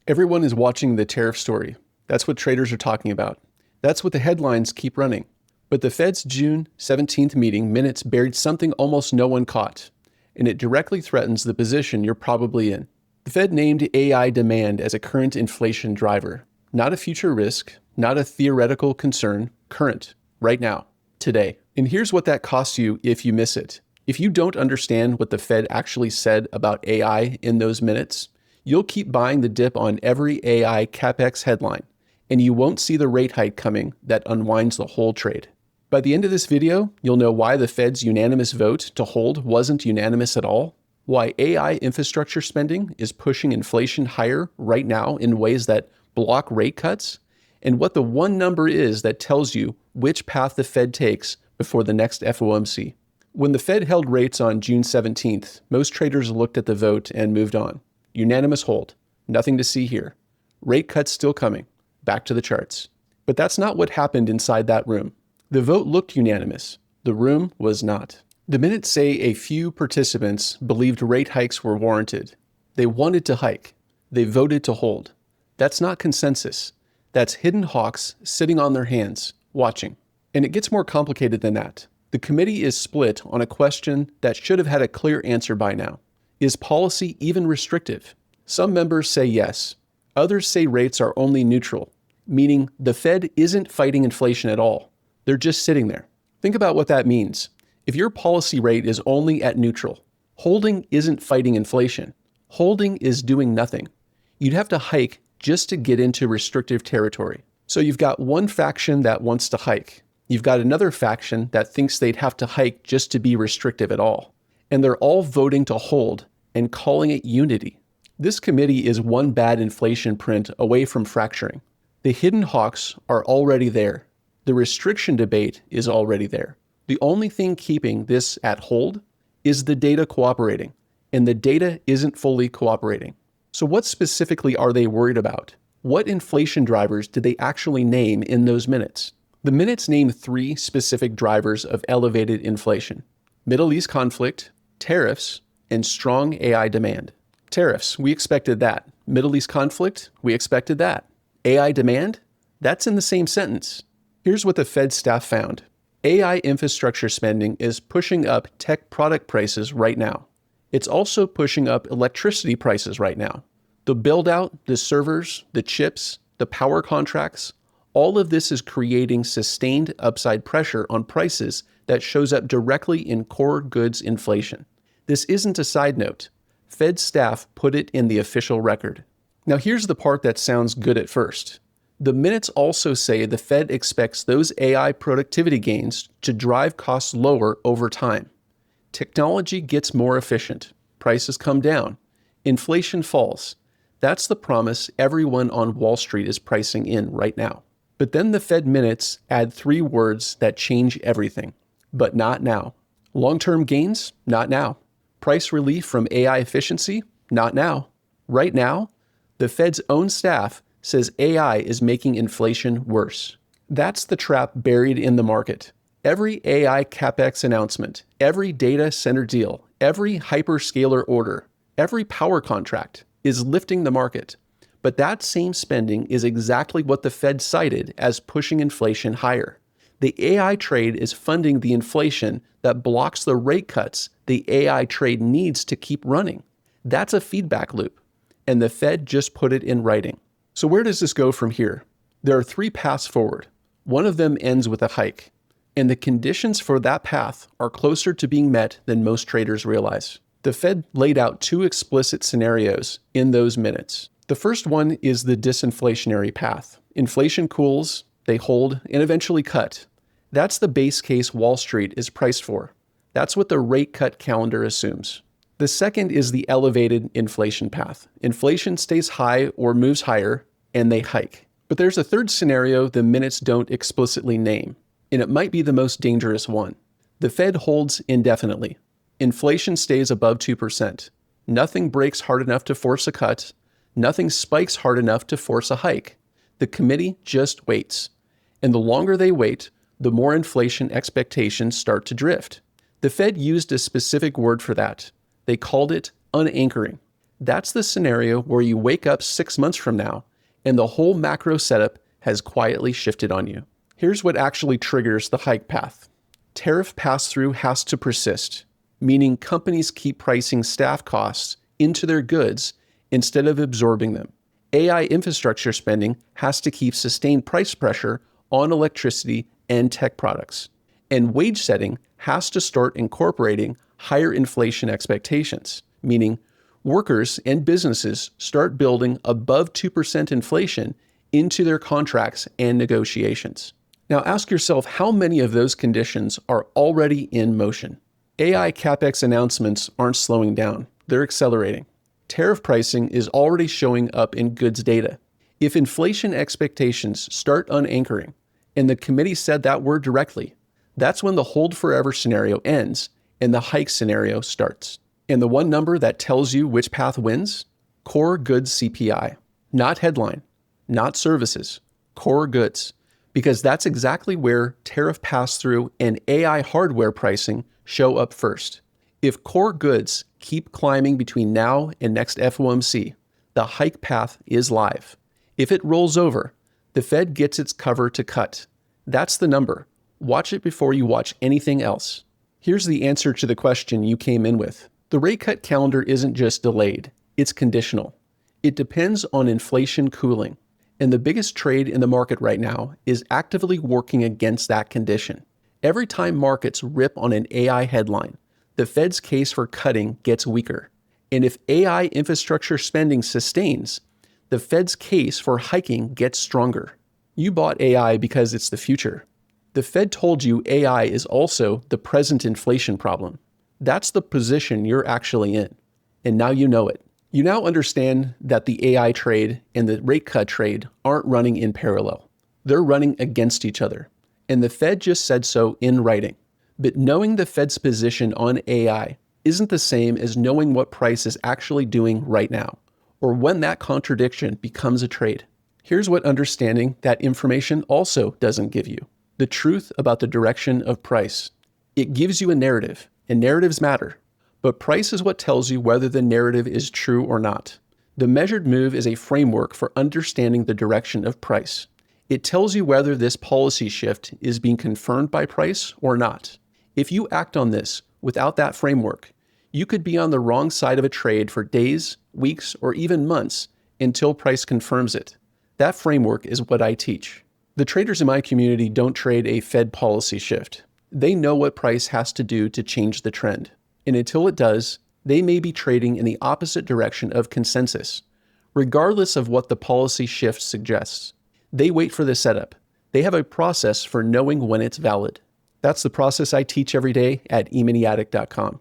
Everyone is watching the tariff story. That's what traders are talking about. That's what the headlines keep running. But the Fed's June 17th meeting minutes buried something almost no one caught, and it directly threatens the position you're probably in. The Fed named AI demand as a current inflation driver, not a future risk, not a theoretical concern, current, right now, today. And here's what that costs you if you miss it. If you don't understand what the Fed actually said about AI in those minutes, you'll keep buying the dip on every AI capex headline, and you won't see the rate hike coming that unwinds the whole trade. By the end of this video, you'll know why the Fed's unanimous vote to hold wasn't unanimous at all, why AI infrastructure spending is pushing inflation higher right now in ways that block rate cuts, and what the one number is that tells you which path the Fed takes before the next FOMC. When the Fed held rates on June 17th, most traders looked at the vote and moved on. Unanimous hold. Nothing to see here. Rate cuts still coming. Back to the charts. But that's not what happened inside that room. The vote looked unanimous. The room was not. The minutes say a few participants believed rate hikes were warranted. They wanted to hike. They voted to hold. That's not consensus. That's hidden hawks sitting on their hands, watching. And it gets more complicated than that. The committee is split on a question that should have had a clear answer by now. Is policy even restrictive? Some members say yes. Others say rates are only neutral, meaning the Fed isn't fighting inflation at all. They're just sitting there. Think about what that means. If your policy rate is only at neutral, holding isn't fighting inflation. Holding is doing nothing. You'd have to hike just to get into restrictive territory. So you've got one faction that wants to hike. You've got another faction that thinks they'd have to hike just to be restrictive at all. And they're all voting to hold and calling it unity. This committee is one bad inflation print away from fracturing. The hidden hawks are already there. The restriction debate is already there. The only thing keeping this at hold is the data cooperating, and the data isn't fully cooperating. So what specifically are they worried about? What inflation drivers did they actually name in those minutes? The minutes name 3 specific drivers of elevated inflation: Middle East conflict, tariffs, and strong AI demand. Tariffs, we expected that. Middle East conflict, we expected that. AI demand? That's in the same sentence. Here's what the Fed staff found. AI infrastructure spending is pushing up tech product prices right now. It's also pushing up electricity prices right now. The build-out, the servers, the chips, the power contracts, all of this is creating sustained upside pressure on prices that shows up directly in core goods inflation. This isn't a side note. Fed staff put it in the official record. Now here's the part that sounds good at first. The minutes also say the Fed expects those AI productivity gains to drive costs lower over time. Technology gets more efficient. Prices come down. Inflation falls. That's the promise everyone on Wall Street is pricing in right now. But then the Fed minutes add 3 words that change everything. But not now. Long-term gains? Not now. Price relief from AI efficiency? Not now. Right now, the Fed's own staff says AI is making inflation worse. That's the trap buried in the market. Every AI capex announcement, every data center deal, every hyperscaler order, every power contract is lifting the market. But that same spending is exactly what the Fed cited as pushing inflation higher. The AI trade is funding the inflation that blocks the rate cuts the AI trade needs to keep running. That's a feedback loop, and the Fed just put it in writing. So where does this go from here? There are 3 paths forward. One of them ends with a hike, and the conditions for that path are closer to being met than most traders realize. The Fed laid out 2 explicit scenarios in those minutes. The first one is the disinflationary path. Inflation cools, they hold, and eventually cut. That's the base case Wall Street is priced for. That's what the rate cut calendar assumes. The second is the elevated inflation path. Inflation stays high or moves higher, and they hike. But there's a third scenario the minutes don't explicitly name, and it might be the most dangerous one. The Fed holds indefinitely. Inflation stays above 2%. Nothing breaks hard enough to force a cut. Nothing spikes hard enough to force a hike. The committee just waits. And the longer they wait, the more inflation expectations start to drift. The Fed used a specific word for that. They called it unanchoring. That's the scenario where you wake up 6 months from now and the whole macro setup has quietly shifted on you. Here's what actually triggers the hike path. Tariff pass-through has to persist, meaning companies keep pricing staff costs into their goods instead of absorbing them. AI infrastructure spending has to keep sustained price pressure on electricity and tech products. And wage setting has to start incorporating higher inflation expectations, meaning workers and businesses start building above 2% inflation into their contracts and negotiations. Now ask yourself how many of those conditions are already in motion. AI capex announcements aren't slowing down, they're accelerating. Tariff pricing is already showing up in goods data. If inflation expectations start unanchoring, and the committee said that word directly, that's when the hold forever scenario ends and the hike scenario starts. And the one number that tells you which path wins? Core goods CPI. Not headline, not services, core goods. Because that's exactly where tariff pass-through and AI hardware pricing show up first. If core goods keep climbing between now and next FOMC, the hike path is live. If it rolls over, the Fed gets its cover to cut. That's the number. Watch it before you watch anything else. Here's the answer to the question you came in with. The rate cut calendar isn't just delayed, it's conditional. It depends on inflation cooling, and the biggest trade in the market right now is actively working against that condition. Every time markets rip on an AI headline, the Fed's case for cutting gets weaker. And if AI infrastructure spending sustains, the Fed's case for hiking gets stronger. You bought AI because it's the future. The Fed told you AI is also the present inflation problem. That's the position you're actually in. And now you know it. You now understand that the AI trade and the rate cut trade aren't running in parallel. They're running against each other. And the Fed just said so in writing. But knowing the Fed's position on AI isn't the same as knowing what price is actually doing right now, or when that contradiction becomes a trade. Here's what understanding that information also doesn't give you: the truth about the direction of price. It gives you a narrative, and narratives matter. But price is what tells you whether the narrative is true or not. The measured move is a framework for understanding the direction of price. It tells you whether this policy shift is being confirmed by price or not. If you act on this without that framework, you could be on the wrong side of a trade for days, weeks, or even months until price confirms it. That framework is what I teach. The traders in my community don't trade a Fed policy shift. They know what price has to do to change the trend. And until it does, they may be trading in the opposite direction of consensus, regardless of what the policy shift suggests. They wait for the setup. They have a process for knowing when it's valid. That's the process I teach every day at eminiaddict.com.